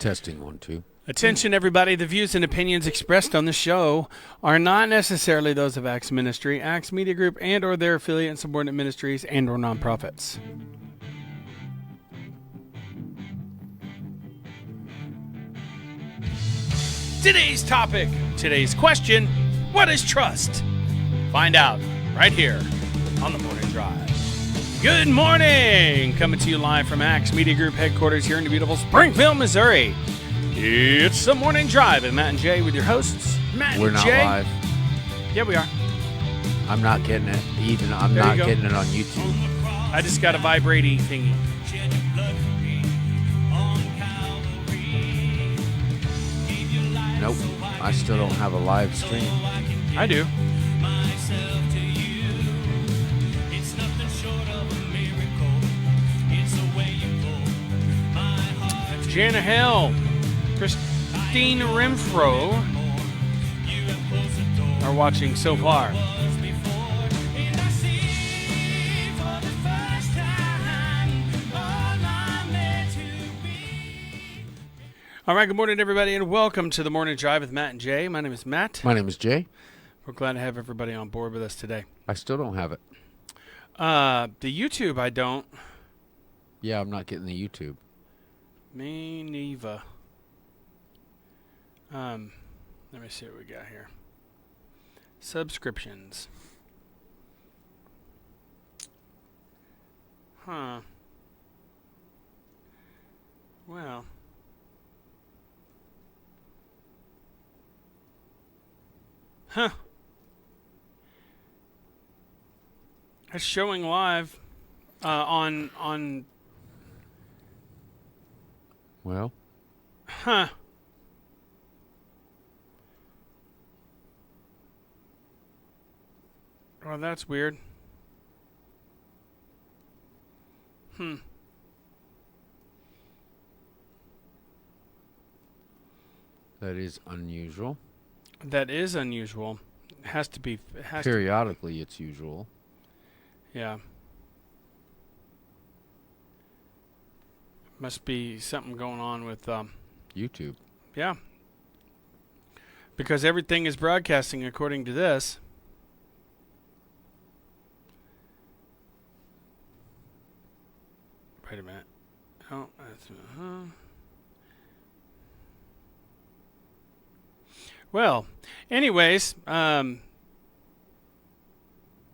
Testing 1, 2. Attention, everybody. The views and opinions expressed on the show are not necessarily those of Axe Ministry, Axe Media Group, and or their affiliate and subordinate ministries and or nonprofits. Today's topic, today's question, what is trust? Find out right here on the Morning Drive. Good morning! Coming to you live from Axe Media Group headquarters here in the beautiful Springfield, Missouri. It's the Morning Drive with Matt and Jay with your hosts, Matt We're and not Jay. live. Yeah, we are. I'm not getting it. I'm There not you go. getting it on YouTube. I just got a vibrating thingy. Nope. I still don't have a live stream. I do. Jana Hill, Christine Renfro are watching so far. All right, good morning, everybody, and welcome to the Morning Drive with Matt and Jay. My name is Matt. My name is Jay. We're glad to have everybody on board with us today. I still don't have it. The YouTube, I don't. Yeah, I'm not getting the YouTube. Me neither. Let me see what we got here. Subscriptions. Huh. Well. Huh. It's showing live on Well, Huh. Well, that's weird. that is unusual. That is unusual. It has to be. It has to. Periodically, it's usual. Yeah. Must be something going on with. YouTube. Yeah. Because everything is broadcasting according to this. Wait a minute. Oh, that's. Well, anyways, we're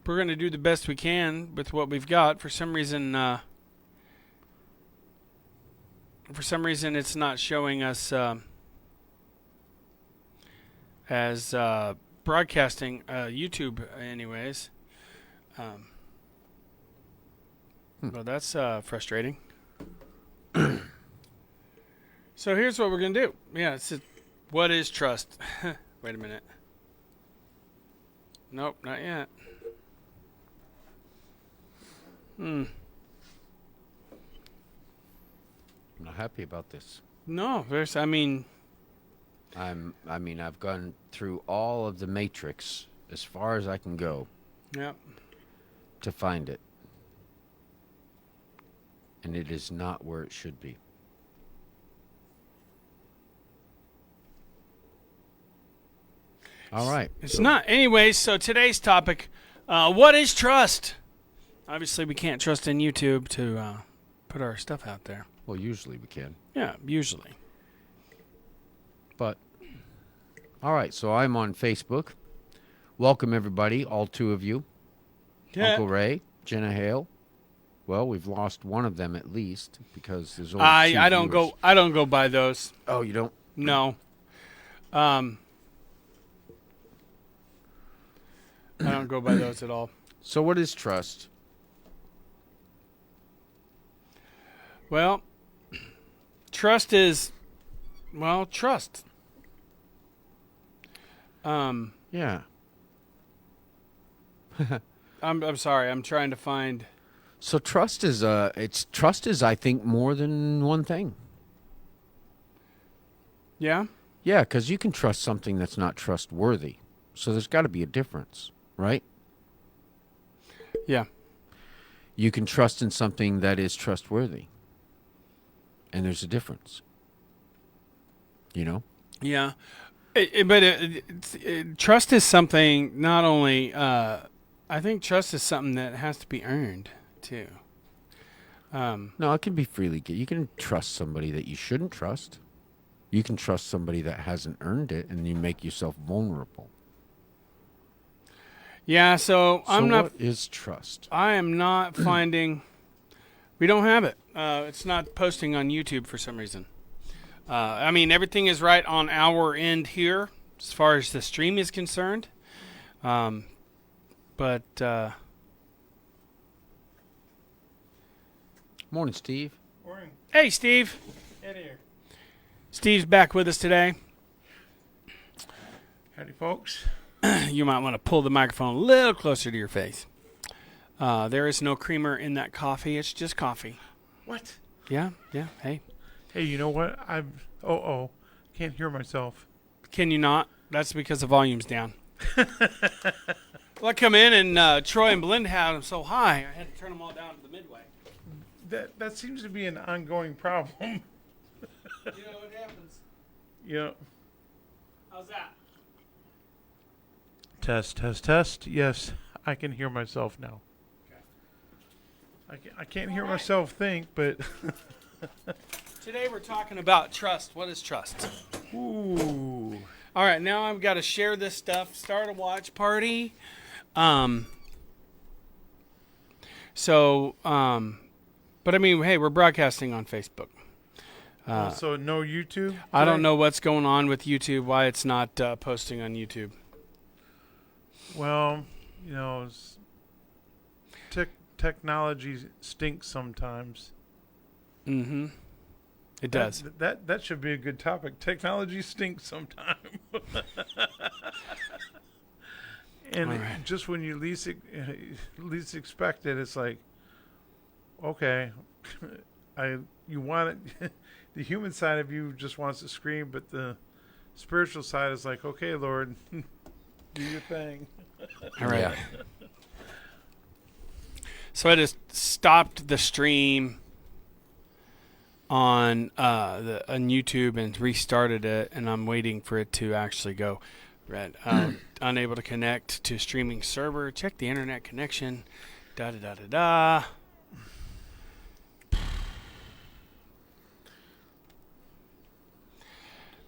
going to do the best we can with what we've got. For some reason, it's not showing us as broadcasting YouTube, anyways. Well, that's frustrating. So here's what we're going to do. Yeah, it's what is trust? Wait a minute. Nope, not yet. I'm not happy about this. No, I've gone through all of the matrix as far as I can go. Yep. To find it. And it is not where it should be. All right. It's not. Anyways, so today's topic, what is trust? Obviously, we can't trust in YouTube to put our stuff out there. Well, usually we can. Yeah, usually. But, all right, so I'm on Facebook. Welcome, everybody, all two of you. Yeah. Uncle Ray, Jenna Hale. Well, we've lost one of them at least because there's only two I don't viewers. I don't go by those. Oh, you don't? No. I don't go by those at all. So what is trust? Well, trust is, trust. Yeah. I'm sorry. I'm trying to find. So trust is I think more than one thing. Yeah. Yeah, because you can trust something that's not trustworthy. So there's got to be a difference, right? Yeah. You can trust in something that is trustworthy. And there's a difference. You know? Yeah. Trust is something not only, I think trust is something that has to be earned, too. No, it can be freely given. You can trust somebody that you shouldn't trust. You can trust somebody that hasn't earned it, and you make yourself vulnerable. Yeah, so I'm not. What is trust? I am not finding. We don't have it. It's not posting on YouTube for some reason. I mean, everything is right on our end here as far as the stream is concerned. But Morning, Steve. Morning. hey, Steve. Ed here. Steve's back with us today. Howdy, folks. You might want to pull the microphone a little closer to your face. There is no creamer in that coffee. It's just coffee. What? Yeah. Hey, Hey, you know what? Can't hear myself. can you not? That's because the volume's down. Well, I come in and Troy and Belinda had them so high, I had to turn them all down to the midway. That seems to be an ongoing problem. You know what happens? Yeah. How's that? Test. Yes, I can hear myself now. I can't hear myself think, but Today we're talking about trust. What is trust? ooh. All right, now I've got to share this stuff. Start a watch party. But I mean, hey, we're broadcasting on Facebook. So no YouTube? I don't know what's going on with YouTube. Why it's not posting on YouTube? Well, you know, technology stinks sometimes. Mm-hmm. It does. That should be a good topic. Technology stinks sometimes. And All right. just when you least expect it, it's like, okay, you want it. The human side of you just wants to scream, but the spiritual side is like, okay, Lord, do your thing. All right. Yeah. So I just stopped the stream on on YouTube and restarted it, and I'm waiting for it to actually go. Right. Unable to connect to streaming server. Check the internet connection. Da da da da da.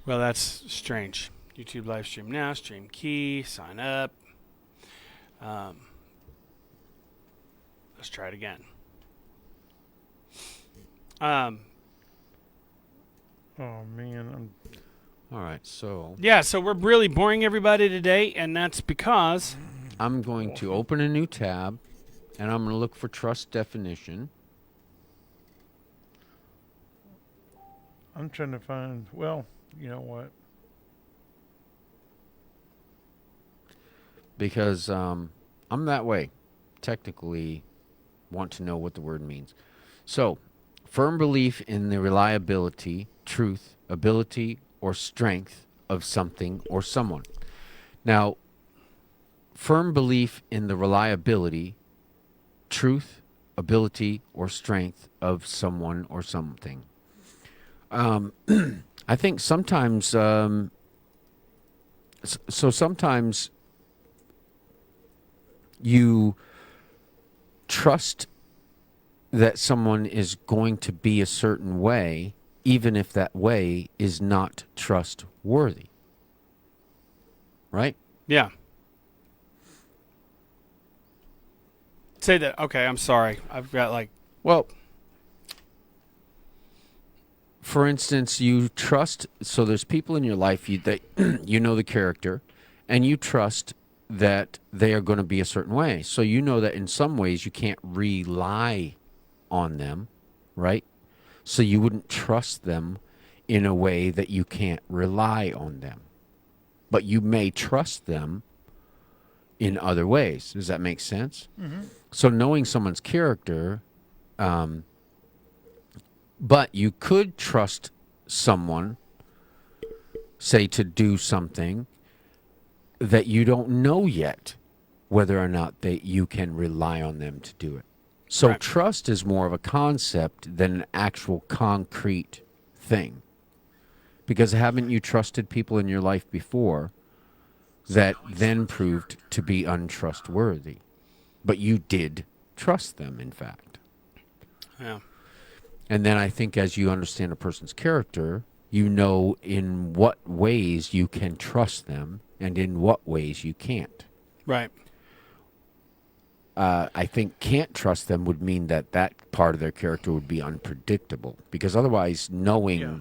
Well, that's strange. YouTube live stream now. Stream key. Sign up. Let's try it again. Oh man, All right, so Yeah, so we're really boring everybody today, and that's because I'm going to open a new tab, and I'm going to look for trust definition. I'm trying to find. Well, you know what? Because I'm that way. Technically, want to know what the word means. So, firm belief in the reliability, truth, ability, or strength of something or someone. Now, firm belief in the reliability, truth, ability, or strength of someone or something. I think sometimes, so sometimes you trust that someone is going to be a certain way, even if that way is not trustworthy. Right? yeah. Say that. Okay, I'm sorry. I've got like Well, for instance, you trust, so there's people in your life that you know the character, and you trust that they are going to be a certain way. So you know that in some ways you can't rely on them, right? So you wouldn't trust them in a way that you can't rely on them. But you may trust them in other ways. Does that make sense? Mm-hmm. So knowing someone's character, but you could trust someone, say, to do something that you don't know yet whether or not you can rely on them to do it. So Right. trust is more of a concept than an actual concrete thing. Because haven't you trusted people in your life before that then proved to be untrustworthy? But you did trust them, in fact. Yeah. And then I think as you understand a person's character, you know in what ways you can trust them and in what ways you can't. Right. I think can't trust them would mean that that part of their character would be unpredictable. Because otherwise, knowing, Yeah.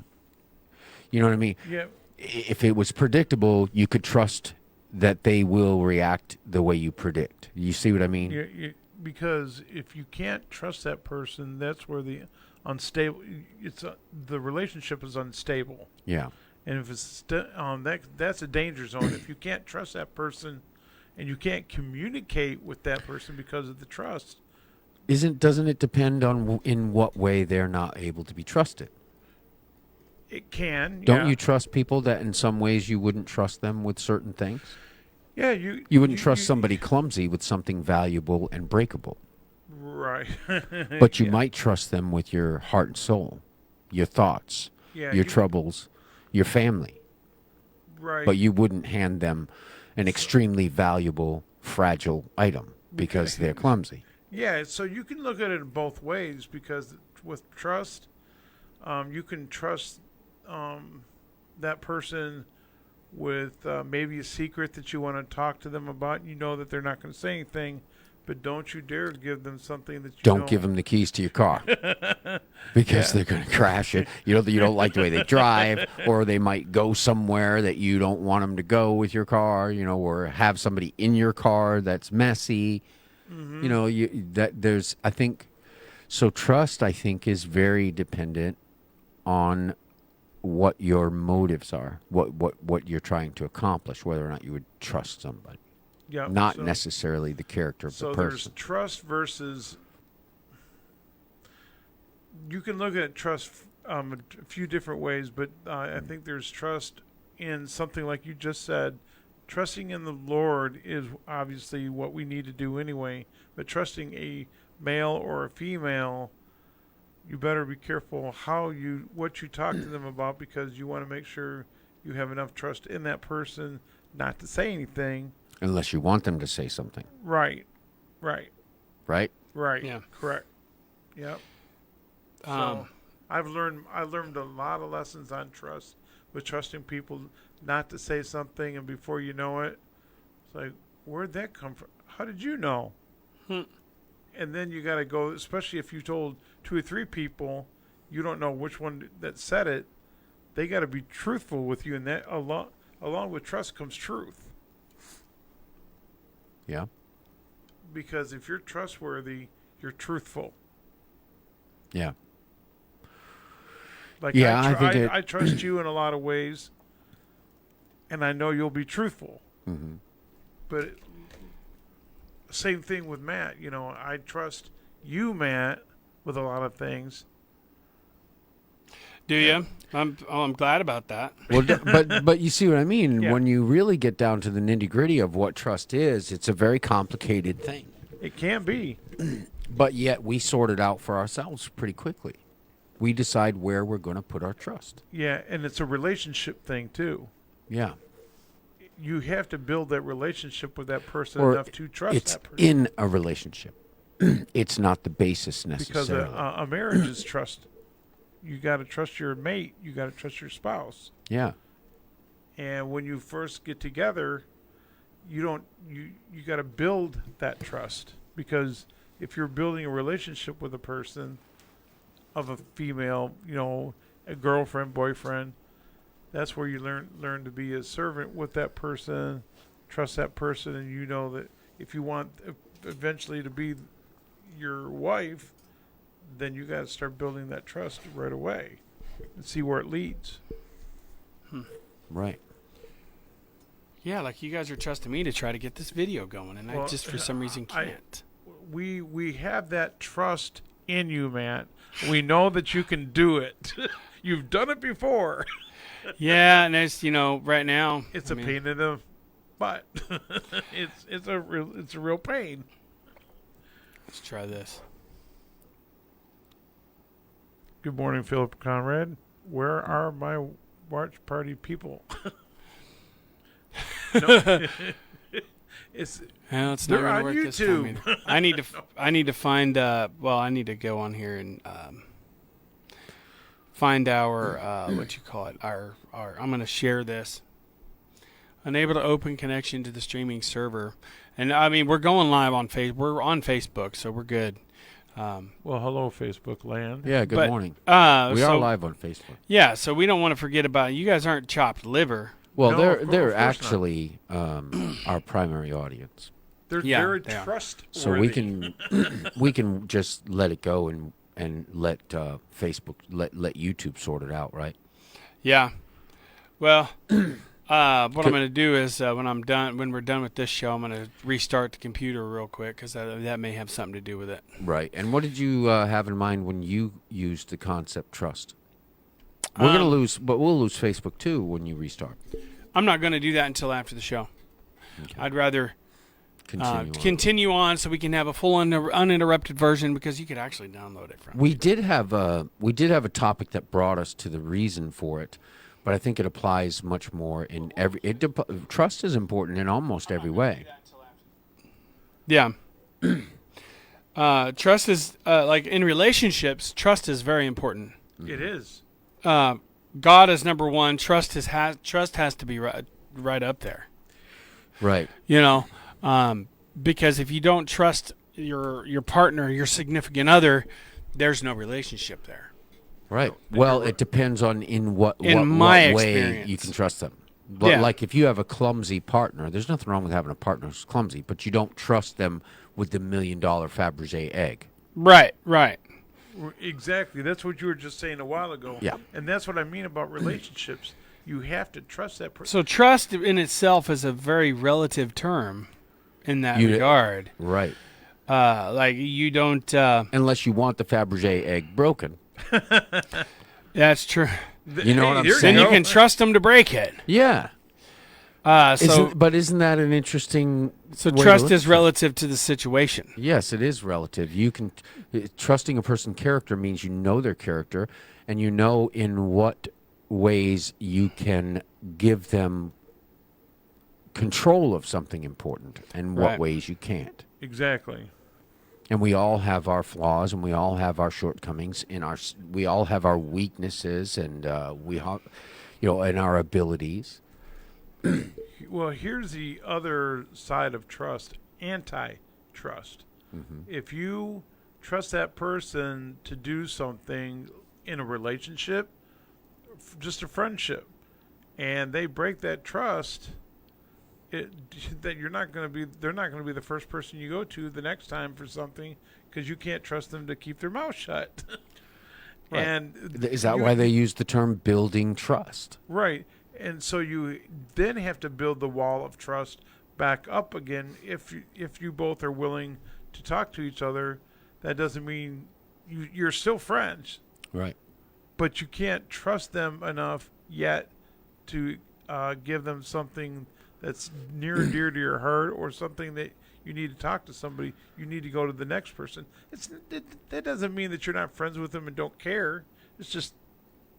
you know what I mean? Yeah. If it was predictable, you could trust that they will react the way you predict. You see what I mean? Because if you can't trust that person, that's where the unstable. The relationship is unstable, Yeah. and if it's that's a danger zone. If you can't trust that person, and you can't communicate with that person because of the trust, Doesn't it depend on in what way they're not able to be trusted? it can. Don't yeah. you trust people that in some ways you wouldn't trust them with certain things? Yeah, You wouldn't trust somebody clumsy with something valuable and breakable. Right. But you Yeah. might trust them with your heart and soul, your thoughts, Yeah, your troubles, your family. Right. But you wouldn't hand them an extremely valuable, fragile item because they're clumsy. Yeah, so you can look at it both ways because with trust, you can trust that person with maybe a secret that you want to talk to them about. You know that they're not going to say anything, but don't you dare give them something that you Don't give them the keys to your car because they're going to crash it. You don't like the way they drive, or they might go somewhere that you don't want them to go with your car. Or have somebody in your car that's messy. Mm-hmm. I think so. Trust, I think, is very dependent on what your motives are, what you're trying to accomplish, whether or not you would trust somebody. Yeah, Not so, necessarily the character of So the there's person. trust versus. You can look at trust a few different ways, but I think there's trust in something like you just said. Trusting in the Lord is obviously what we need to do anyway, but trusting a male or a female, you better be careful what you talk to them about, because you want to make sure you have enough trust in that person not to say anything. Unless you want them to say something, Right. right? Yeah. Correct. Yep. So Um, I learned a lot of lessons on trust, with trusting people not to say something, and before you know it, it's like, where'd that come from? How did you know? Hmm. And then you got to go, especially if you told 2 or 3 people, you don't know which one that said it. They got to be truthful with you, and that along with trust comes truth. Yeah. Because if you're trustworthy, you're truthful. Yeah. Like Yeah, I think I trust you in a lot of ways, and I know you'll be truthful. Mm-hmm. But same thing with Matt. I trust you, Matt, with a lot of things. do you? I'm glad about that. Well, but you see what I mean? Yeah. When you really get down to the nitty-gritty of what trust is, it's a very complicated thing. It can be. But yet we sort it out for ourselves pretty quickly. We decide where we're going to put our trust. Yeah, and it's a relationship thing too. Yeah. You have to build that relationship with that person Or enough to trust it's that person. in a relationship. It's not the basis Because necessarily. a marriage is trust. You got to trust your mate. You got to trust your spouse. Yeah. And when you first get together, you got to build that trust, because if you're building a relationship with a person, of a female, a girlfriend, boyfriend, that's where you learn to be a servant with that person, trust that person, and you know that if you want eventually to be your wife, then you got to start building that trust right away and see where it leads. Right. Yeah, like you guys are trusting me to try to get this video going, and I Well, just for some reason can't. We have that trust in you, Matt. We know that you can do it. You've done it before. Yeah, and it's right now It's a pain in the butt. it's a real pain. Let's try this. Good morning, Philip Conrad. Where are my watch party people. No, it's Well, it's They're not on going to work this time. YouTube. either. I need to find. Well, I need to go on here and find our what you call it. Our. I'm going to share this. Unable to open connection to the streaming server, and I mean we're going live on We're on Facebook, so we're good. well, hello, Facebook land. Yeah, good But, morning. We We are live on Facebook. Yeah, so we don't want to forget about you guys. Aren't chopped liver. Well, No, they're of they're course not. actually our primary audience, They're Yeah, very they are. trustworthy. so we can just let it go and let Facebook let YouTube sort it out, right? Yeah. Well, what I'm going to do is when we're done with this show, I'm going to restart the computer real quick because that may have something to do with it. Right. And what did you have in mind when you used the concept trust? We're going to lose, but we'll lose Facebook too when you restart. I'm not going to do that until after the show. Okay. I'd rather Continue on. continue on so we can have a full uninterrupted version because you could actually download it from. We did have a topic that brought us to the reason for it, but I think it applies much more in every. Trust is important in almost every way. Yeah. Trust is like in relationships. Trust is very important. It is. God is number one. Trust has to be right up there. Right. You know, because if you don't trust your partner, your significant other, there's no relationship there. Right. Well, it depends on in what my way experience. you can trust them. But Yeah. like if you have a clumsy partner, there's nothing wrong with having a partner who's clumsy, but you don't trust them with the $1 million Fabergé egg. Right. Right. Exactly. That's what you were just saying a while ago. Yeah. And that's what I mean about relationships. You have to trust that person. So trust in itself is a very relative term in that You- regard. Right. Like you don't. Unless you want the Fabergé egg broken. That's true. You know what I'm There saying? Then you go. can trust them to break it. Yeah. So Isn't that an interesting so way to trust look is at it? relative to the situation. Yes, it is relative. You can trusting a person's character means you know their character and you know in what ways you can give them control of something important and what Right. ways you can't. Exactly. And we all have our flaws and we all have our shortcomings we all have our weaknesses and we have and our abilities. Well, here's the other side of trust, anti-trust. If you trust that person to do something in a relationship, just a friendship, and they break that trust, that they're not going to be the first person you go to the next time for something because you can't trust them to keep their mouth shut. Right. And Is that why they use the term building trust? Right. And so you then have to build the wall of trust back up again if you both are willing to talk to each other. That doesn't mean you're still friends, Right. but you can't trust them enough yet to give them something that's near and dear to your heart or something that you need to talk to somebody. You need to go to the next person. That doesn't mean that you're not friends with them and don't care. It's just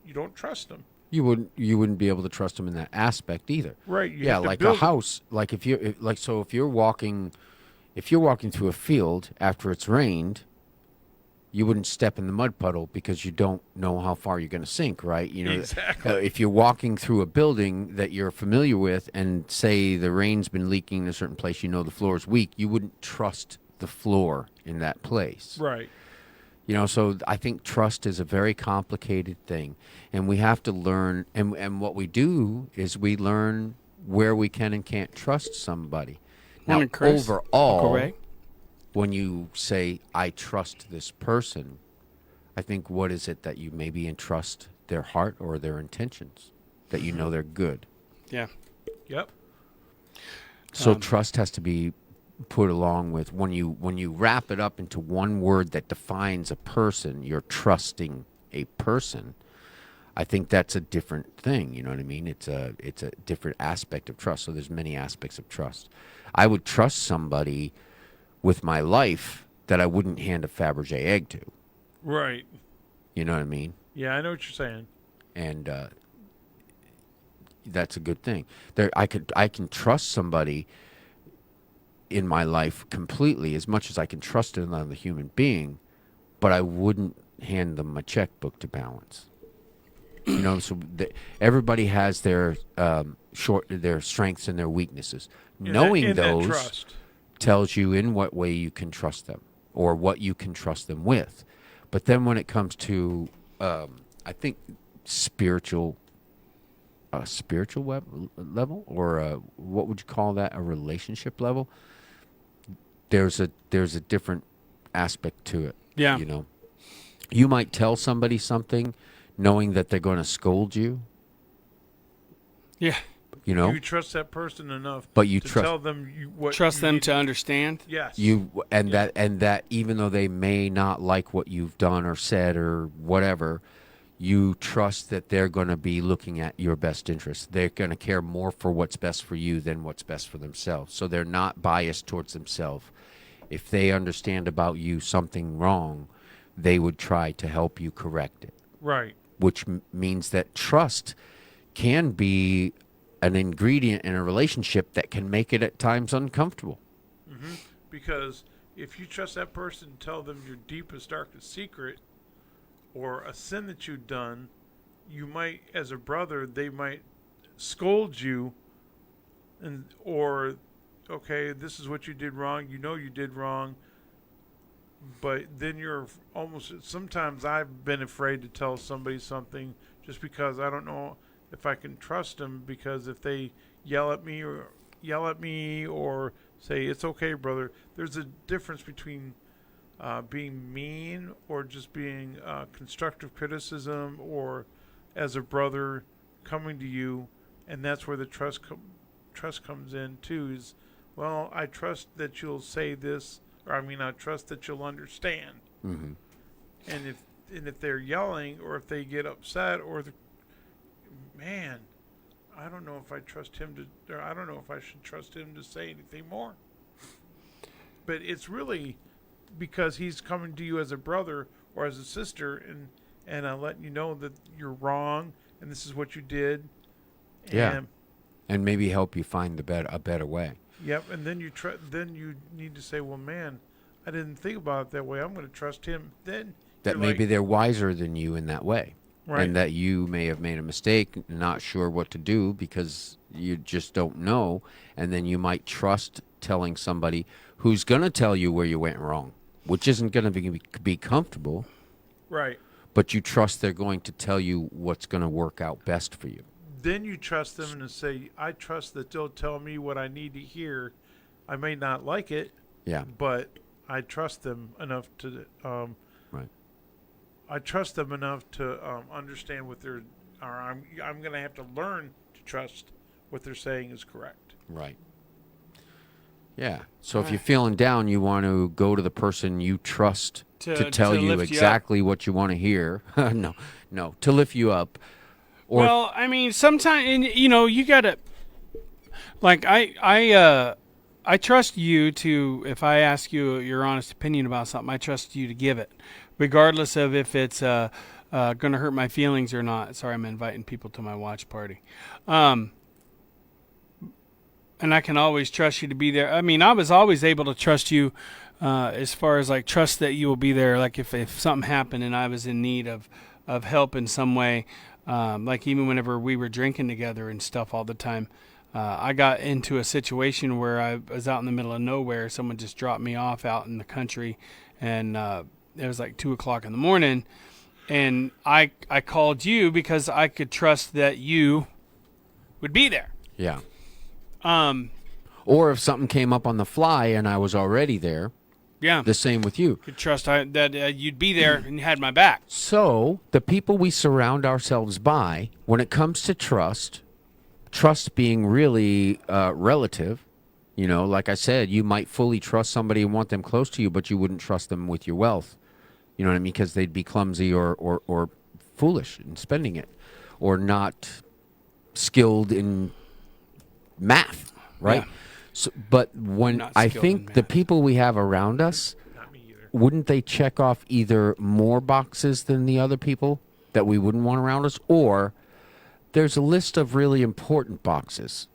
you don't trust them. You wouldn't be able to trust them in that aspect either. Right. You Yeah, have to like a build it. house. Like if you're walking through a field after it's rained, you wouldn't step in the mud puddle because you don't know how far you're going to sink, right? You know, Exactly. If you're walking through a building that you're familiar with, and say the rain's been leaking in a certain place, you know the floor is weak, you wouldn't trust the floor in that place. Right. So I think trust is a very complicated thing, and we have to learn. And what we do is we learn where we can and can't trust somebody. Now, Morning, Chris. overall, Correct. when you say I trust this person, I think what is it that you maybe entrust their heart or their intentions, that you know they're good. Yeah. Yep. So trust has to be put along with when you wrap it up into one word that defines a person, you're trusting a person. I think that's a different thing, you know what I mean? It's a different aspect of trust. So there's many aspects of trust. I would trust somebody with my life that I wouldn't hand a Fabergé egg to. Right. You know what I mean? Yeah, I know what you're saying. And that's a good thing. I can trust somebody in my life completely as much as I can trust another human being, but I wouldn't hand them my checkbook to balance. So everybody has their their strengths and their weaknesses. Knowing in that those trust. tells you in what way you can trust them or what you can trust them with. But then when it comes to, I think spiritual level, or what would you call that? A relationship level. There's a different aspect to it. Yeah. You might tell somebody something knowing that they're going to scold you. Yeah. You trust that person enough, but you to trust tell them what Trust you them need to understand. Yes. that even though they may not like what you've done or said or whatever, you trust that they're going to be looking at your best interest. They're going to care more for what's best for you than what's best for themselves. So they're not biased towards themselves. If they understand about you something wrong, they would try to help you correct it. Right. Which means that trust can be an ingredient in a relationship that can make it at times uncomfortable. Mm-hmm. Because if you trust that person, tell them your deepest, darkest secret or a sin that you've done, you might, as a brother, they might scold you or, okay, this is what you did wrong. You did wrong. But then you're almost, sometimes I've been afraid to tell somebody something just because I don't know if I can trust them, because if they yell at me or say, it's okay, brother, there's a difference between being mean or just being constructive criticism, or as a brother coming to you, and that's where the trust comes in too, is, well, I trust that you'll say this, or I trust that you'll understand. Mm-hmm. And if they're yelling, or if they get upset, or man, I don't know if I trust him to, or I don't know if I should trust him to say anything more. But it's really because he's coming to you as a brother or as a sister, and letting you know that you're wrong and this is what you did. Yeah. And maybe help you find a better way. Yep. And then you need to say, well, man, I didn't think about it that way. I'm going to trust him. Then that maybe they're wiser than you in that way. Right. And that you may have made a mistake, not sure what to do because you just don't know. And then you might trust telling somebody who's going to tell you where you went wrong, which isn't going to be comfortable. Right. But you trust they're going to tell you what's going to work out best for you. Then you trust them and say, I trust that they'll tell me what I need to hear. I may not like it. Yeah. But I trust them enough to right. I trust them enough to understand what they're. Or I'm going to have to learn to trust what they're saying is correct. Right. Yeah. So if you're feeling down, you want to go to the person you trust to tell you exactly what you want to hear. No, to lift you up. Or well, sometimes, you gotta, like, I trust you to, if I ask you your honest opinion about something, I trust you to give it, regardless of if it's going to hurt my feelings or not. Sorry, I'm inviting people to my watch party. And I can always trust you to be there. I was always able to trust you as far as, like, trust that you will be there. Like, if something happened and I was in need of help in some way, like even whenever we were drinking together and stuff all the time, I got into a situation where I was out in the middle of nowhere. Someone just dropped me off out in the country, and it was like 2:00 in the morning. And I called you because I could trust that you would be there. Yeah. Or if something came up on the fly and I was already there. Yeah. The same with you. Could trust that you'd be there and you had my back. So the people we surround ourselves by, when it comes to trust being really relative, like I said, you might fully trust somebody and want them close to you, but you wouldn't trust them with your wealth. You know what I mean? Because they'd be clumsy or foolish in spending it, or not skilled in math, right? Yeah. So, but when I think the people we have around us, wouldn't they check off either more boxes than the other people that we wouldn't want around us, or there's a list of really important boxes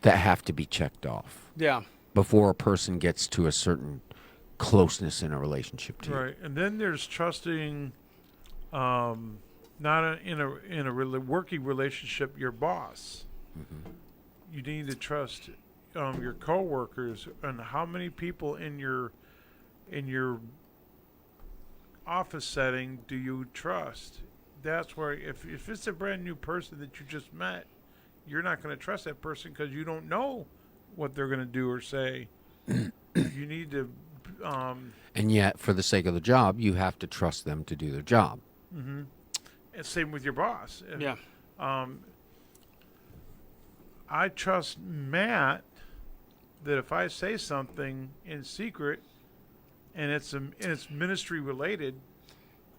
that have to be checked off Yeah. before a person gets to a certain closeness in a relationship to you. Right, and then there's trusting, not in a working relationship, your boss. You need to trust your coworkers, and how many people in your office setting do you trust? That's where if it's a brand new person that you just met, you're not going to trust that person because you don't know what they're going to do or say. You need to. And yet, for the sake of the job, you have to trust them to do their job. And same with your boss. Yeah. I trust Matt that if I say something in secret and it's ministry related,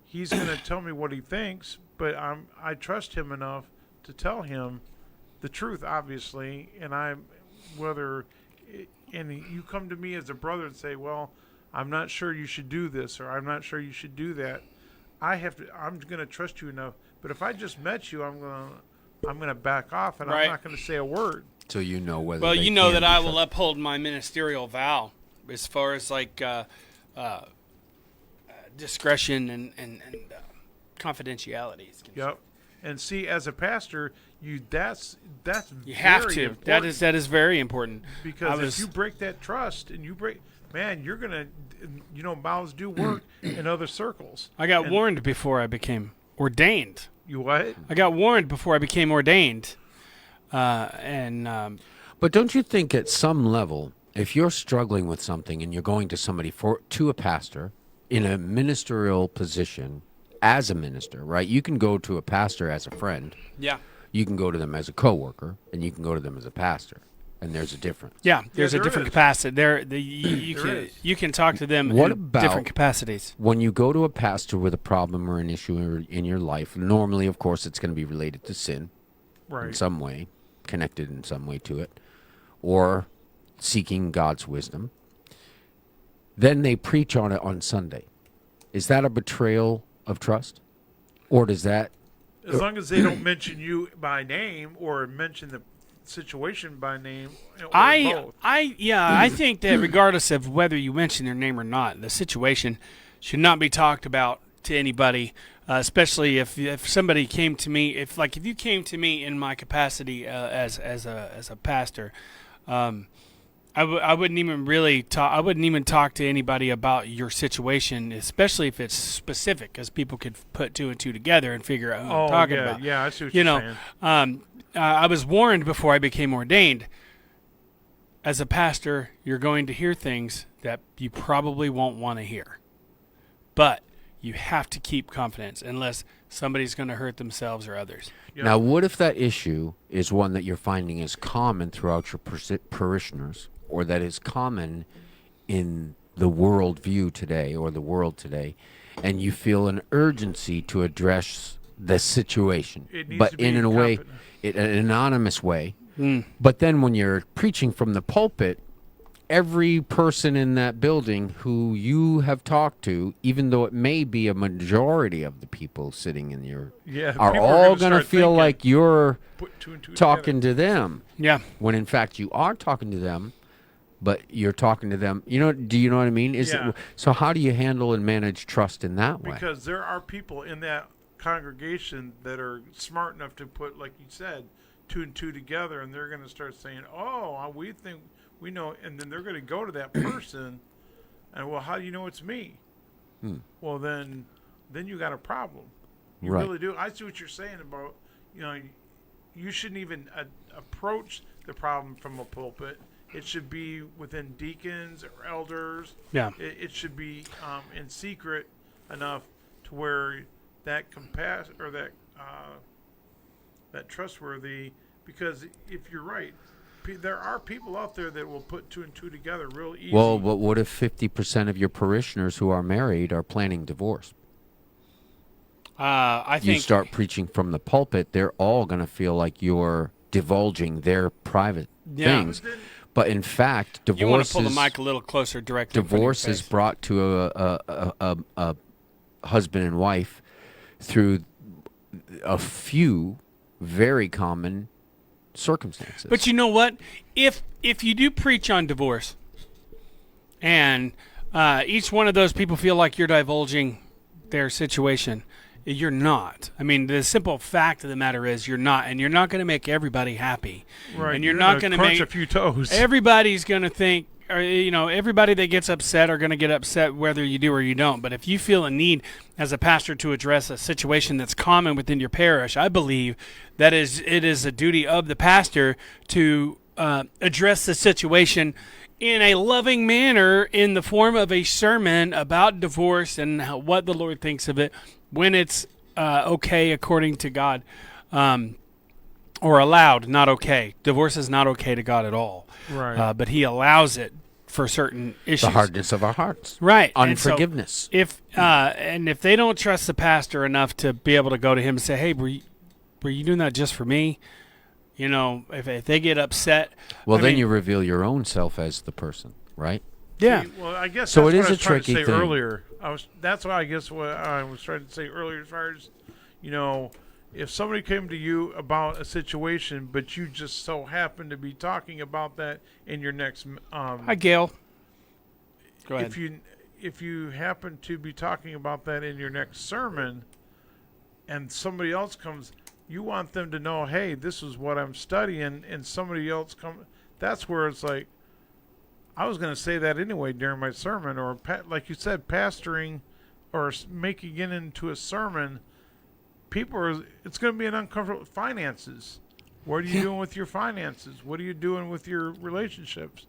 he's going to tell me what he thinks. But I trust him enough to tell him the truth, obviously. And you come to me as a brother and say, "Well, I'm not sure you should do this," or "I'm not sure you should do that." I'm going to trust you enough. But if I just met you, I'm going to back off, and Right. I'm not going to say a word. So you know whether. Well, they you know can that be I will trusted. uphold my ministerial vow as far as like discretion and confidentiality is concerned. Yep. And see, as a pastor, that's You have very to. important. That is very important. Because I was- if you break that trust and you're gonna, mouths do work in other circles. I got And warned before I became ordained. You what? I got warned before I became ordained. And But don't you think at some level, if you're struggling with something and you're going to a pastor in a ministerial position as a minister, right? You can go to a pastor as a friend, yeah. you can go to them as a coworker, and you can go to them as a pastor, and there's a difference. Yeah, there's a there different is. capacity. You There can is. you can talk to them What in about- different capacities. When you go to a pastor with a problem or an issue in your life, normally, of course, it's going to be related to sin in Right. some way, connected in some way to it, or seeking God's wisdom. Then they preach on it on Sunday. Is that a betrayal of trust? Or does that... As long as they don't mention you by name or mention the situation by name, or both. I think that regardless of whether you mention their name or not, the situation should not be talked about to anybody, especially if somebody came to me, if you came to me in my capacity as a pastor, I wouldn't even really talk. I wouldn't even talk to anybody about your situation, especially if it's specific, because people could put two and two together and figure out who I'm talking yeah, about. yeah, I see what You you're know, saying. I was warned before I became ordained. As a pastor, you're going to hear things that you probably won't want to hear, but you have to keep confidence unless somebody's going to hurt themselves or others. Yeah. Now, what if that issue is one that you're finding is common throughout your parishioners, or that is common in the world view today or the world today, and you feel an urgency to address the situation, It needs but to be in a way, confident. an anonymous way. But then when you're preaching from the pulpit, every person in that building who you have talked to, even though it may be a majority of the people sitting in your, Yeah, are people are all gonna going to start feel thinking, like you're Put two and two talking together. to them, Yeah. when in fact you are talking to them, but you're talking to them. Do you know what I mean? Yeah. So how do you handle and manage trust in that way? Because there are people in that congregation that are smart enough to put, like you said, two and two together, and they're going to start saying, "Oh, we think we know," and then they're going to go to that person, and, "Well, how do you know it's me?" Well, then you got a problem. You Right. really do. I see what you're saying about, you shouldn't even approach the problem from a pulpit. It should be within deacons or elders. Yeah. It should be in secret enough to where that that trustworthy. Because if you're right, there are people out there that will put two and two together real easy. Well, but what if 50% of your parishioners who are married are planning divorce? I You think start preaching from the pulpit, they're all going to feel like you're divulging their private Yeah. things. But in fact, divorce you want to pull the is, mic a little closer, directly. in front of your divorce is face. brought to a husband and wife through a few very common circumstances. But you know what? If you do preach on divorce, and each one of those people feel like you're divulging their situation, you're not. I mean, the simple fact of the matter is you're not, and you're not going to make everybody happy. Right. And you're not going to crunch make a few toes. everybody's going to think, or, everybody that gets upset are going to get upset whether you do or you don't. But if you feel a need as a pastor to address a situation that's common within your parish, I believe that it is a duty of the pastor to address the situation in a loving manner in the form of a sermon about divorce and what the Lord thinks of it when it's okay according to God, or allowed, not okay. Divorce is not okay to God at all. Right. But he allows it for certain issues. the hardness of our hearts. Right. And so Unforgiveness. if they don't trust the pastor enough to be able to go to him and say, hey, were you doing that just for me? If they get upset. Well, I then mean, you reveal your own self as the person, right? Yeah. See, well, I guess So that's it what is I was a trying to tricky say thing. earlier. That's why I guess what I was trying to say earlier, as far as if somebody came to you about a situation, but you just so happen to be talking about that in your next Hi, Gail. Go ahead. if you happen to be talking about that in your next sermon, and somebody else comes, you want them to know, hey, this is what I'm studying, and somebody else come. That's where it's like, I was going to say that anyway during my sermon, or like you said, pastoring or making it into a sermon. It's going to be an uncomfortable finances. What are you doing with your finances? What are you doing with your relationships?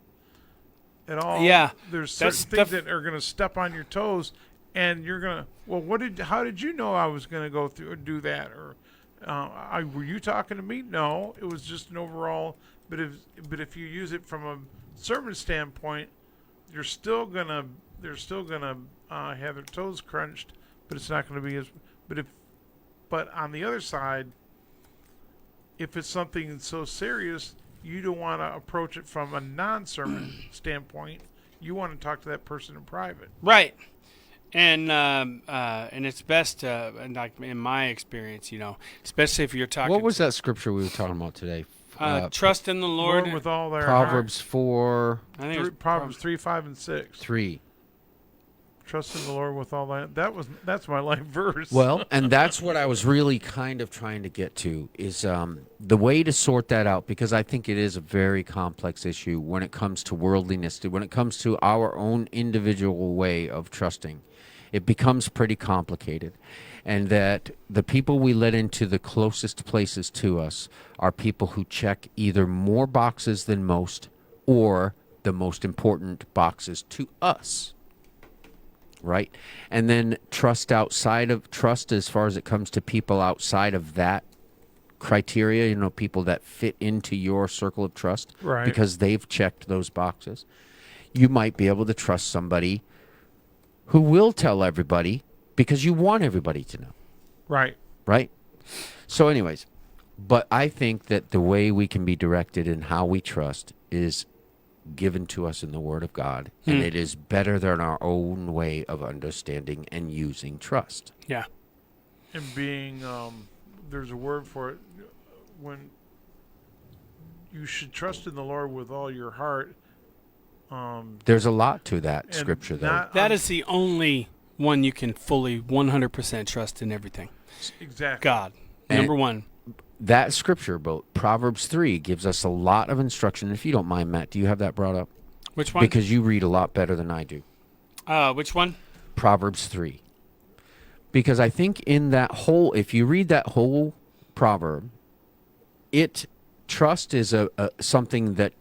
At all? Yeah, there's that's certain things that are going to step on your toes, and you're going to. Well, how did you know I was going to go through and do that? Or were you talking to me? No, it was just an overall. But if you use it from a sermon standpoint, they're still gonna have their toes crunched, but it's not going to be as. But on the other side, if it's something so serious, you don't want to approach it from a non-sermon standpoint. You want to talk to that person in private. Right. And it's best, like in my experience, especially if you're talking. What was that scripture we were talking about today? Trust in the Lord. with all their Proverbs 4, I think it was Proverbs 3, 5, and 6. 3. Trust in the Lord with all that. That's my life verse. Well, and that's what I was really kind of trying to get to is the way to sort that out, because I think it is a very complex issue when it comes to worldliness, when it comes to our own individual way of trusting. It becomes pretty complicated. And that the people we let into the closest places to us are people who check either more boxes than most or the most important boxes to us. Right? And then trust as far as it comes to people outside of that criteria, people that fit into your circle of trust, Right. because they've checked those boxes. You might be able to trust somebody who will tell everybody because you want everybody to know. Right. Right? So anyways, but I think that the way we can be directed in how we trust is given to us in the Word of God, and it is better than our own way of understanding and using trust. Yeah. And being, there's a word for it, when you should trust in the Lord with all your heart. There's a lot to that and scripture, though. not That is the only one you can fully 100% trust in everything. exactly God. And- Number one. That scripture, Proverbs 3, gives us a lot of instruction. If you don't mind, Matt, do you have that brought up? Which one? Because you read a lot better than I do. Which one? Proverbs 3. Because I think in that whole, if you read that whole proverb, trust is something that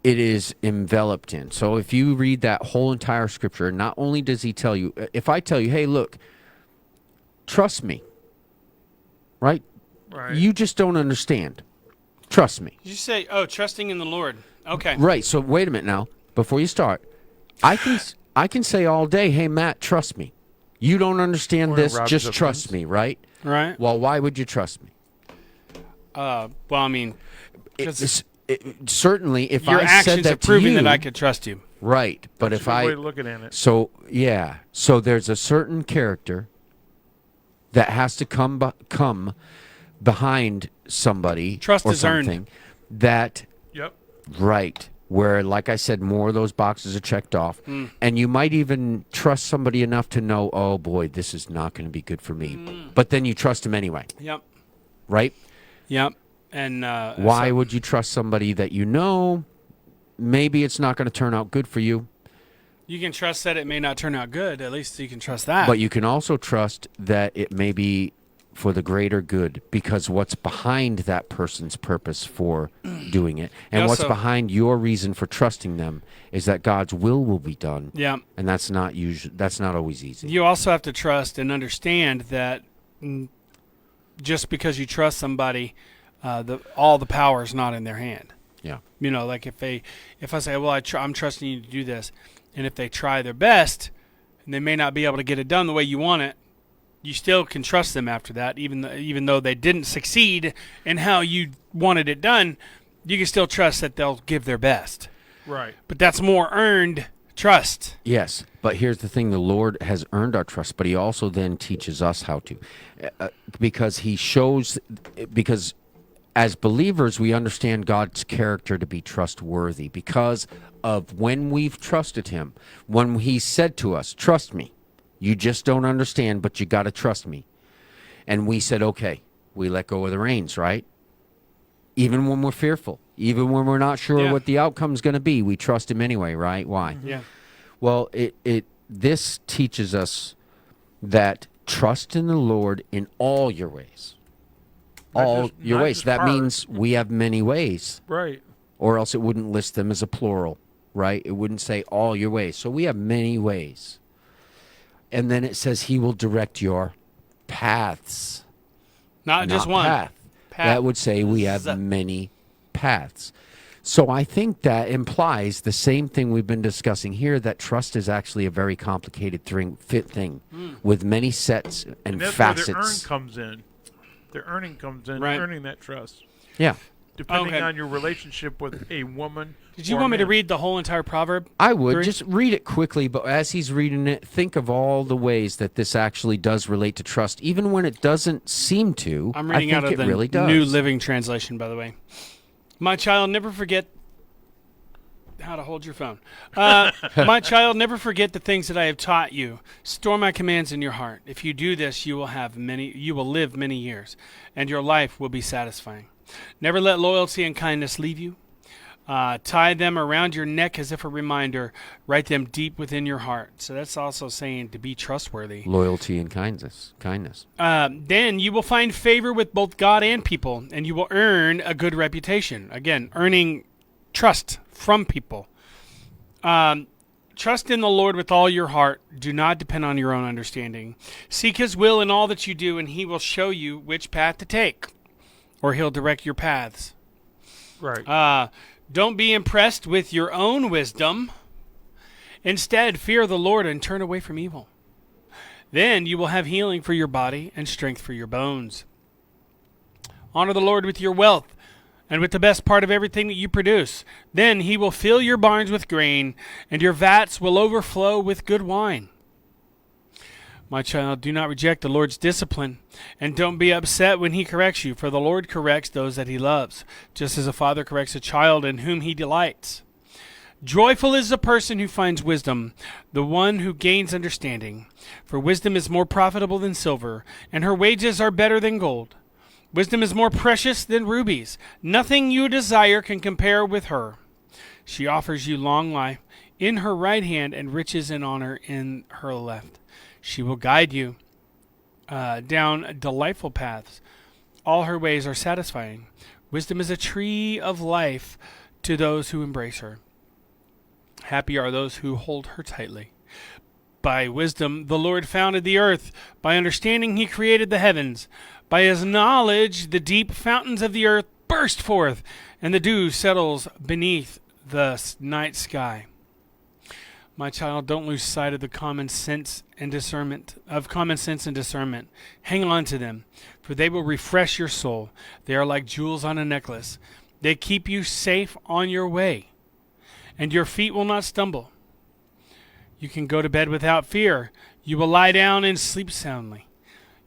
it is enveloped in. So if you read that whole entire scripture, not only does he tell you, if I tell you, hey, look, trust me, right? right. You just don't understand. Trust me. Did you say, trusting in the Lord? Okay. Right. So wait a minute now. Before you start, I can say all day, hey, Matt, trust me. You don't understand Morning, this. Rob Just trust Zippins. me, right? Right. Well, why would you trust me? Well, I mean, 'cause Certainly, if your I said actions that have proven to you, that I could trust you. right? But That's if a good I, way of looking at it. so yeah, so there's a certain character that has to come behind somebody Trust or is earned. something that Yep. right where, like I said, more of those boxes are checked off, and you might even trust somebody enough to know, oh boy, this is not going to be good for me, but then you trust them anyway, Yep. right? Yep. And Why would you trust somebody that you know maybe it's not going to turn out good for you? you can trust that it may not turn out good. At least you can trust that. But you can also trust that it may be for the greater good, because what's behind that person's purpose for doing it, and what's also- behind your reason for trusting them, is that God's will be done, yeah. and that's not always easy. You also have to trust and understand that just because you trust somebody, all the power is not in their hand. Yeah. You know, like if I say, well, I'm trusting you to do this, and if they try their best, and they may not be able to get it done the way you want it, you still can trust them after that, even though they didn't succeed in how you wanted it done. You can still trust that they'll give their best. Right. But that's more earned trust. Yes, but here's the thing: the Lord has earned our trust, but He also then teaches us how to, because He shows, because as believers we understand God's character to be trustworthy because of when we've trusted Him, when He said to us, "Trust me, you just don't understand, but you got to trust me," and we said, "Okay," we let go of the reins, right? Even when we're fearful, even when we're not sure Yeah. what the outcome's going to be, we trust Him anyway, right? Why? Yeah. Well, this teaches us that trust in the Lord in all your ways. Not All just- your not ways. just That part. means we have many ways, Right. or else it wouldn't list them as a plural, right? It wouldn't say all your ways. So we have many ways. And then it says He will direct your paths. Not just one. Path. That would say we have many paths. So I think that implies the same thing we've been discussing here, that trust is actually a very complicated thing with many sets and And that's facets. where their earn comes in. Their earning comes in, Right. earning that trust. Yeah. Depending Okay. on your relationship with a woman. Did you or want me to man. read the whole entire proverb? I would Three? just read it quickly, but as he's reading it, think of all the ways that this actually does relate to trust, even when it doesn't seem to. I'm I reading think out of it the really does. New Living Translation, by the way. My child, never forget how to hold your phone. My child, never forget the things that I have taught you. Store my commands in your heart. If you do this, you will live many years, and your life will be satisfying. Never let loyalty and kindness leave you. Tie them around your neck as if a reminder. Write them deep within your heart. So that's also saying to be trustworthy. Loyalty and kindness. Then you will find favor with both God and people, and you will earn a good reputation. Again, earning trust from people. Trust in the Lord with all your heart. Do not depend on your own understanding. Seek His will in all that you do, and He will show you which path to take, or He'll direct your paths. Right. Don't be impressed with your own wisdom. Instead, fear the Lord and turn away from evil. Then you will have healing for your body and strength for your bones. Honor the Lord with your wealth and with the best part of everything that you produce. Then He will fill your barns with grain, and your vats will overflow with good wine. My child, do not reject the Lord's discipline, and don't be upset when He corrects you, for the Lord corrects those that He loves, just as a father corrects a child in whom He delights. Joyful is the person who finds wisdom, the one who gains understanding. For wisdom is more profitable than silver, and her wages are better than gold. Wisdom is more precious than rubies. Nothing you desire can compare with her. She offers you long life in her right hand and riches and honor in her left. She will guide you down delightful paths. All her ways are satisfying. Wisdom is a tree of life to those who embrace her. Happy are those who hold her tightly. By wisdom the Lord founded the earth. By understanding He created the heavens. By His knowledge the deep fountains of the earth burst forth, and the dew settles beneath the night sky. My child, don't lose sight of the common sense and discernment. Hang on to them, for they will refresh your soul. They are like jewels on a necklace. They keep you safe on your way, and your feet will not stumble. You can go to bed without fear. You will lie down and sleep soundly.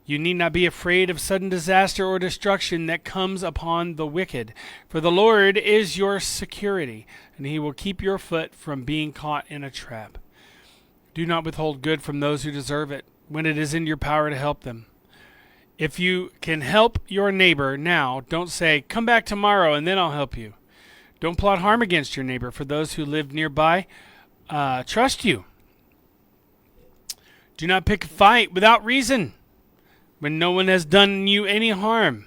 You need not be afraid of sudden disaster or destruction that comes upon the wicked. For the Lord is your security, and he will keep your foot from being caught in a trap. Do not withhold good from those who deserve it, when it is in your power to help them. If you can help your neighbor now, don't say, "Come back tomorrow and then I'll help you." Don't plot harm against your neighbor, for those who live nearby trust you. Do not pick a fight without reason, when no one has done you any harm.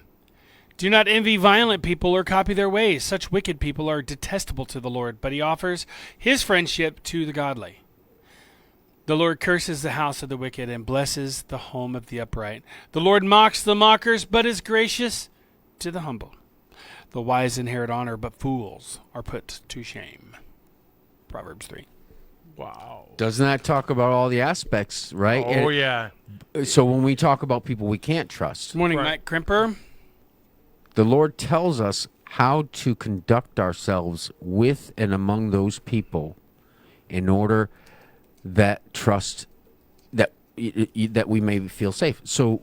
Do not envy violent people or copy their ways. Such wicked people are detestable to the Lord, but he offers his friendship to the godly. The Lord curses the house of the wicked and blesses the home of the upright. The Lord mocks the mockers, but is gracious to the humble. The wise inherit honor, but fools are put to shame. Proverbs 3. Wow. Doesn't that talk about all the aspects, right? Oh, yeah. So when we talk about people we can't trust, Good morning, Right. Mike Krimper. the Lord tells us how to conduct ourselves with and among those people in order that trust that that we may feel safe. So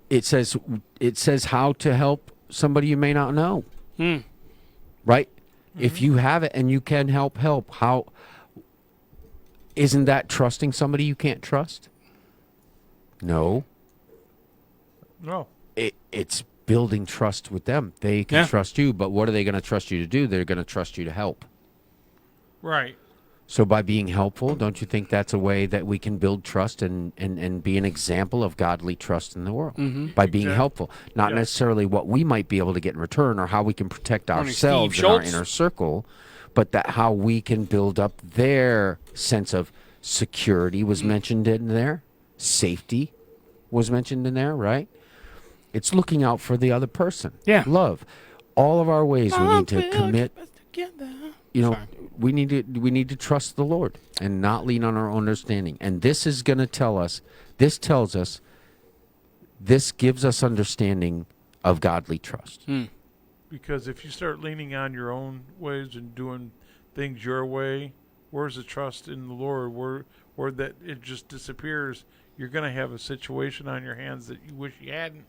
it says how to help somebody you may not know, right? If you have it and you can help, how isn't that trusting somebody you can't trust? No. No. It's building trust with them. They can Yeah. trust you, but what are they going to trust you to do? They're going to trust you to help. Right. So by being helpful, don't you think that's a way that we can build trust and be an example of godly trust in the world? By being Exactly. helpful. Not Yeah. necessarily what we might be able to get in return or how we can protect Morning, ourselves Steve in our Schultz. inner circle, but that how we can build up their sense of security was mentioned in there. Safety was mentioned in there, right? It's looking out for the other person. Yeah. Love. All of our ways we need to commit. You know, Sorry. we need to trust the Lord and not lean on our own understanding. And this is going to tell us. This tells us. This gives us understanding of godly trust. Because if you start leaning on your own ways and doing things your way, where's the trust in the Lord? Where that it just disappears, you're going to have a situation on your hands that you wish you hadn't.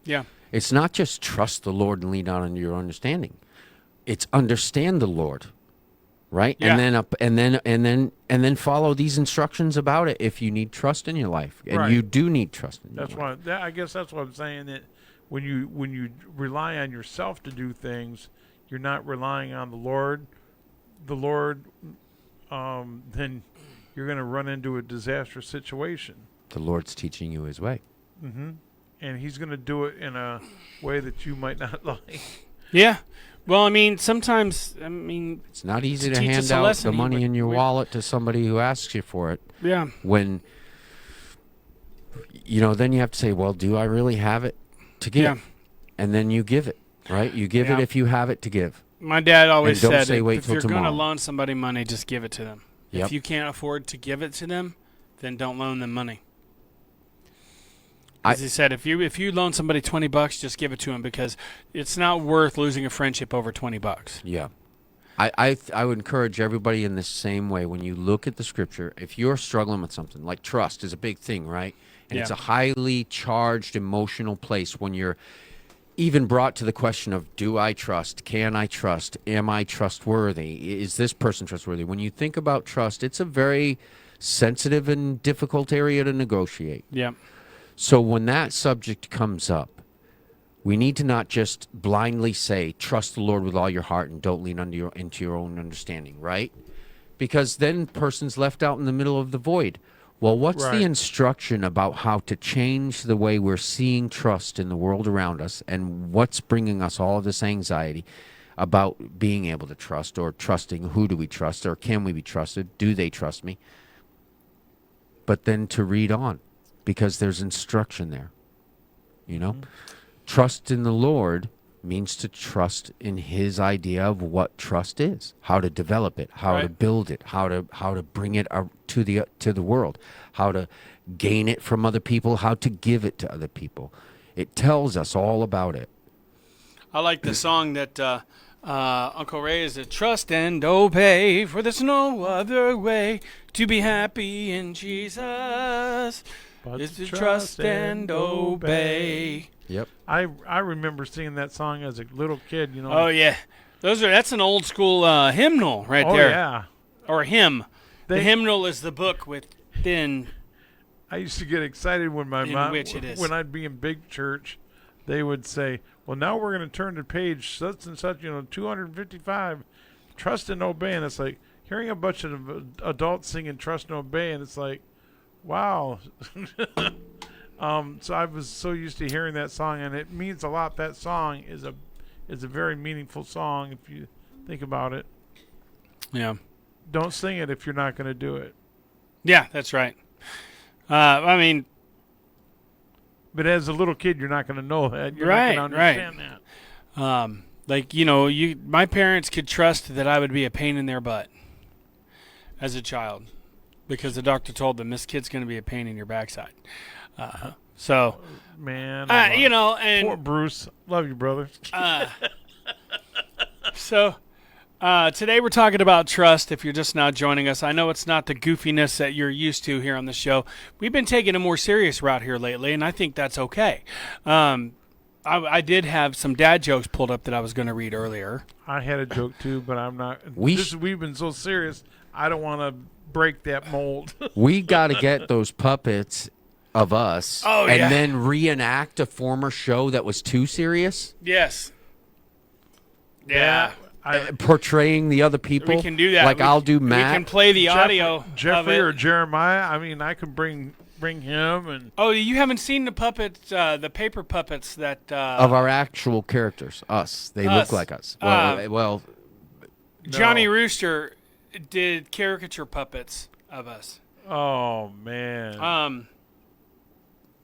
Yeah. It's not just trust the Lord and lean on your understanding. It's understand the Lord, right? Yeah. And then follow these instructions about it if you need trust in your life, and Right. you do need trust in your That's life. why. I guess that's what I'm saying. That when you rely on yourself to do things, you're not relying on the Lord. The Lord, then you're going to run into a disastrous situation. The Lord's teaching you His way. And he's going to do it in a way that you might not like. Yeah. Well, I mean, sometimes, It's not easy To to teach us hand a out lesson, the he money would- in your we- wallet to somebody who asks you for it. yeah. When then you have to say, well, do I really have it to give? Yeah. And then you give it, right? You give Yeah. it if you have it to give. My dad always And don't said, say wait if till you're going to tomorrow. loan somebody money, just give it to them. Yep. If you can't afford to give it to them, then don't loan them money. As he said, if you loan somebody $20, just give it to them, because it's not worth losing a friendship over $20. Yeah. I would encourage everybody in the same way. When you look at the scripture, if you're struggling with something, like trust is a big thing, right? And it's Yeah. a highly charged emotional place when you're even brought to the question of, do I trust? Can I trust? Am I trustworthy? Is this person trustworthy? When you think about trust, it's a very sensitive and difficult area to negotiate. Yeah. So when that subject comes up, we need to not just blindly say, trust the Lord with all your heart and don't lean into your own understanding, right? Because then person's left out in the middle of the void. Well, what's Right. the instruction about how to change the way we're seeing trust in the world around us, and what's bringing us all of this anxiety about being able to trust, or trusting? Who do we trust, or can we be trusted? Do they trust me? But then to read on, because there's instruction there. Trust in the Lord means to trust in His idea of what trust is, how to develop it, how to Right. build it, how to bring it to the world, how to gain it from other people, how to give it to other people. It tells us all about it. I like the song that Uncle Ray is, trust and obey, for there's no other way to be happy in Jesus. But is to trust and obey. Yep. I remember singing that song as a little kid. You know. Oh yeah, that's an old school hymnal right Oh there, yeah. or hymn. The They- hymnal is the book within. I used to get excited when my In mom, which it is. when I'd be in big church, they would say, "Well, now we're going to turn to page such and such, 255, trust and obey." And it's like hearing a bunch of adults singing "Trust and Obey," and it's like, wow. So I was so used to hearing that song, and it means a lot. That song is a very meaningful song if you think about it. Yeah. Don't sing it if you're not going to do it. Yeah, that's right. I mean, But as a little kid, you're not going to know that. You're Right, not going to understand that. like my parents could trust that I would be a pain in their butt as a child, because the doctor told them this kid's going to be a pain in your backside. So, Man, poor poor Bruce. Love you, brother. So today we're talking about trust. If you're just now joining us, I know it's not the goofiness that you're used to here on the show. We've been taking a more serious route here lately, and I think that's okay. I did have some dad jokes pulled up that I was going to read earlier. I had a joke too, but I'm not. We've We've been so serious. I don't want to break that mold. We got to get those puppets of us Oh, and yeah. then reenact a former show that was too serious, Yes. Yeah. portraying the other people. We can do that. Like I'll do We Matt. can play the audio of Jeffrey it. or Jeremiah. I mean, I could bring him and Oh, you haven't seen the puppets, the paper puppets that of our actual characters, us. They Us. look like us. Well, Johnny No. Rooster did caricature puppets of us. oh man,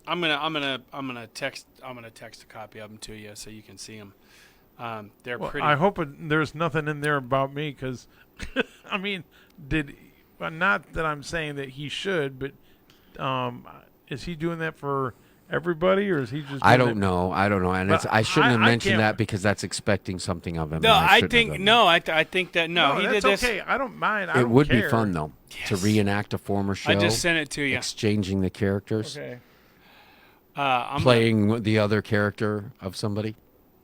I'm gonna text a copy of them to you so you can see them. They're well, pretty. I hope there's nothing in there about me because, I mean, not that I'm saying that he should, but is he doing that for everybody or is he just? I doing don't it- know. I don't know, and But I shouldn't have I mentioned can't- that because that's expecting something of him. No, and I shouldn't have think done no. I think that no. No, He that's did this. okay. I don't mind. I that. It don't would be care. fun though to Yes. reenact a former show. I just sent it to you. exchanging the characters, Okay. I'm playing the other character of somebody.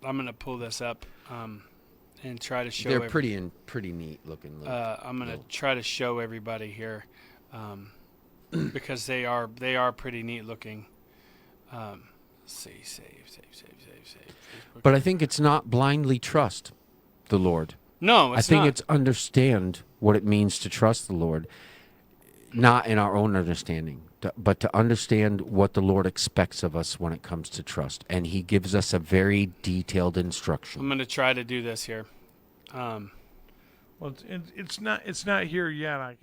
I'm gonna pull this up and try to show. They're pretty neat looking. I'm gonna try to show everybody here because they are pretty neat looking. Let's see, save. Facebook. But I think it's not blindly trust the Lord. No, I it's think not. it's understand what it means to trust the Lord, not in our own understanding, but to understand what the Lord expects of us when it comes to trust. And he gives us a very detailed instruction. I'm gonna try to do this here. Well, it's not here yet.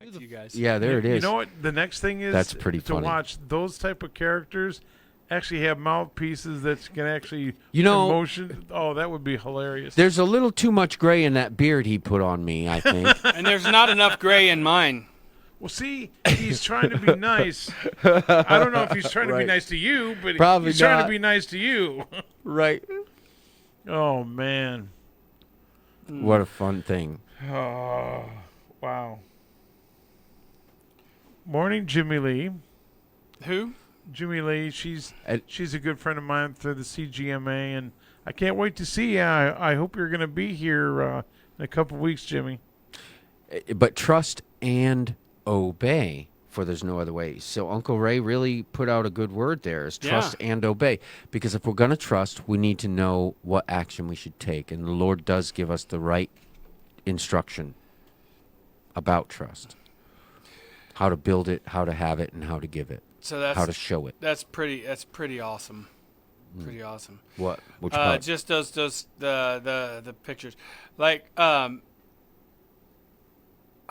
Back to you guys. Yeah, there it is. You know what? The next thing is That's pretty to funny. watch those type of characters actually have mouthpieces that can actually motion. Oh, that would be hilarious. There's a little too much gray in that beard he put on me, I think. And there's not enough gray in mine. Well, see, he's trying to be nice. I don't know if he's trying to be Right. nice to you, but Probably he's trying not. to be nice to you. Right. Oh man. What a fun thing. Oh, wow. Morning, Jimmy Lee. Who? Jimmy Lee, she's And- a good friend of mine through the CGMA, and I can't wait to see you. I hope you're going to be here in a couple weeks, Jimmy. But trust and obey, for there's no other way. So Uncle Ray really put out a good word there, is trust and obey. Because if we're going to trust, we need to know what action we should take. And the Lord does give us the right instruction about trust. How to build it, how to have it, and how to give it. So that's How to show it. That's pretty awesome. Pretty awesome. What? Which part? Just those the pictures. Like I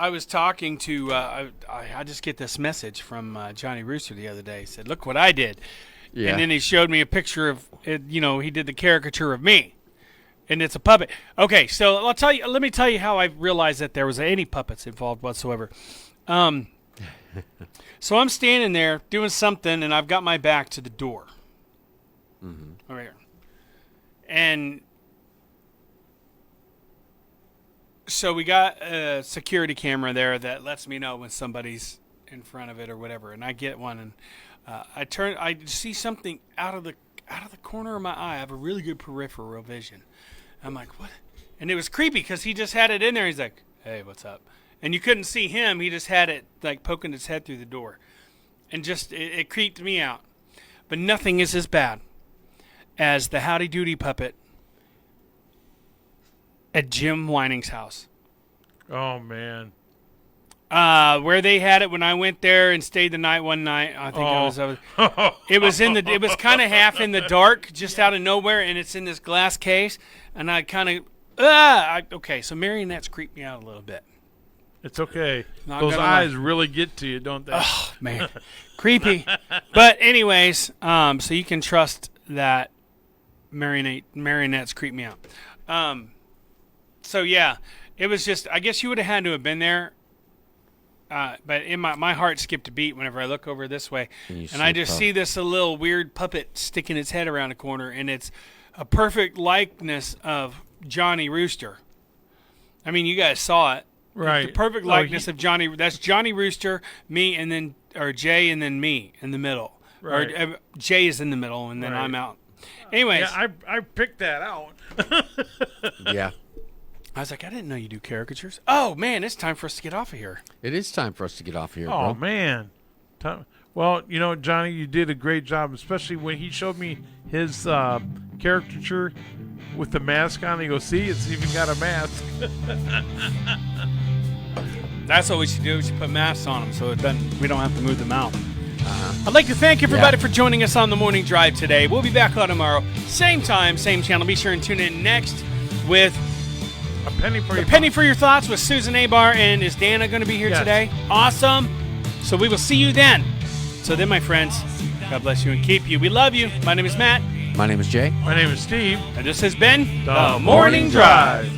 was talking to I just get this message from Johnny Rooster the other day. He said, "Look what I did." Yeah. And then he showed me a picture of it, he did the caricature of me. And it's a puppet. Okay, so I'll tell you. Let me tell you how I realized that there was any puppets involved whatsoever. So I'm standing there doing something, and I've got my back to the door. Over here. And so we got a security camera there that lets me know when somebody's in front of it or whatever. And I get one, and I see something out of the corner of my eye. I have a really good peripheral vision. I'm like, what? And it was creepy because he just had it in there. He's like, hey, what's up? And you couldn't see him. He just had it like poking its head through the door. And just, it creeped me out. But nothing is as bad as the Howdy Doody puppet at Jim Weining's house. Oh, man. Where they had it when I went there and stayed the night one night. I think it was kind of half in the dark, just out of nowhere, and it's in this glass case. And I kind of, okay, so marionettes creep me out a little bit. It's okay. Not Those gonna eyes really get to you, don't they? Oh, man. Creepy. But anyways, so you can trust that marionettes creep me out. So yeah, it was just, I guess you would have had to have been there. But in my heart skipped a beat whenever I look over this way. And I just see this little weird puppet sticking its head around a corner, and it's a perfect likeness of Johnny Rooster. I mean, you guys saw it. Right. The perfect likeness of Johnny. That's Johnny Rooster, me, and then, or Jay, and then me in the middle. Right. Or Jay is in the middle, and then I'm out. Anyways. Yeah, I picked that out. Yeah. I was like, I didn't know you do caricatures. Oh, man, it's time for us to get off of here. It is time for us to get off here, Oh, bro. man. Well, you know, Johnny, you did a great job, especially when he showed me his caricature with the mask on. He goes, see, it's even got a mask. That's what we should do. We should put masks on them so we don't have to move them out. I'd like to thank everybody for joining us on the Morning Drive today. We'll be back on tomorrow. Same time, same channel. Be sure and tune in next with A penny for your Penny for Your Thoughts with Susan Abar. And is Dana going to be here Yes. today? Awesome. So we will see you then. So then, my friends, God bless you and keep you. We love you. My name is Matt. My name is Jay. My name is Steve. And this has been The Morning Drive.